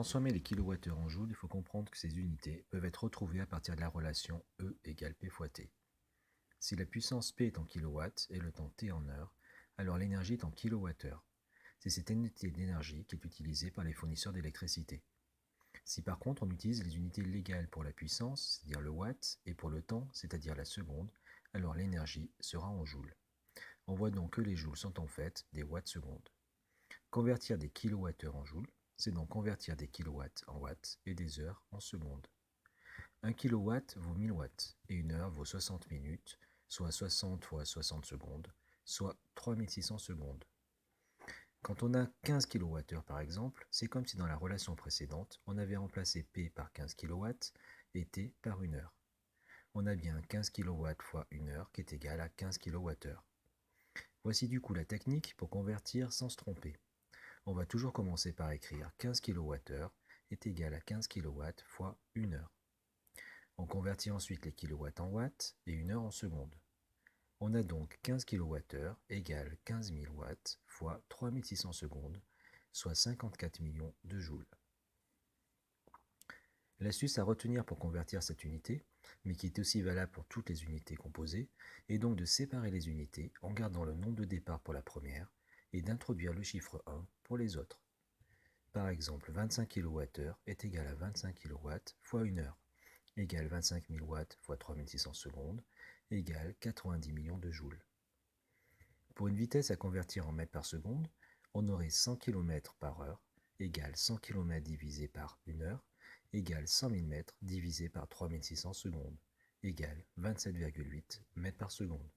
transformer les kilowattheures en joules, il faut comprendre que ces unités peuvent être retrouvées à partir de la relation E égale P fois T. Si la puissance P est en kilowatts et le temps T en heures, alors l'énergie est en kilowattheures. C'est cette unité d'énergie qui est utilisée par les fournisseurs d'électricité. Si par contre on utilise les unités légales pour la puissance, c'est-à-dire le watt, et pour le temps, c'est-à-dire la seconde, alors l'énergie sera en joules. On voit donc que les joules sont en fait des watts-secondes. Convertir des kilowattheures en joules, c'est donc convertir des kilowatts en watts et des heures en secondes. 1 kilowatt vaut 1000 watts et une heure vaut 60 minutes, soit 60 fois 60 secondes, soit 3600 secondes. Quand on a 15 kWh par exemple, c'est comme si dans la relation précédente, on avait remplacé P par 15 kW et T par une heure. On a bien 15 kW fois une heure qui est égal à 15 kWh. Voici du coup la technique pour convertir sans se tromper. On va toujours commencer par écrire 15 kWh est égal à 15 kW fois une heure. On convertit ensuite les kilowatts en watts et une heure en secondes. On a donc 15 kWh égale 15 000 watts fois 3600 secondes, soit 54 millions de joules. L'astuce à retenir pour convertir cette unité, mais qui est aussi valable pour toutes les unités composées, est donc de séparer les unités en gardant le nombre de départ pour la première et d'introduire le chiffre 1 pour les autres. Par exemple, 25 kWh est égal à 25 kW fois une heure, égale 25 000 watts fois 3600 secondes, égale 90 millions de joules. Pour une vitesse à convertir en mètres par seconde, on aurait 100 km par heure égale 100 km divisé par une heure égale 100 000 mètres divisé par 3600 secondes égale 27,8 mètres par seconde.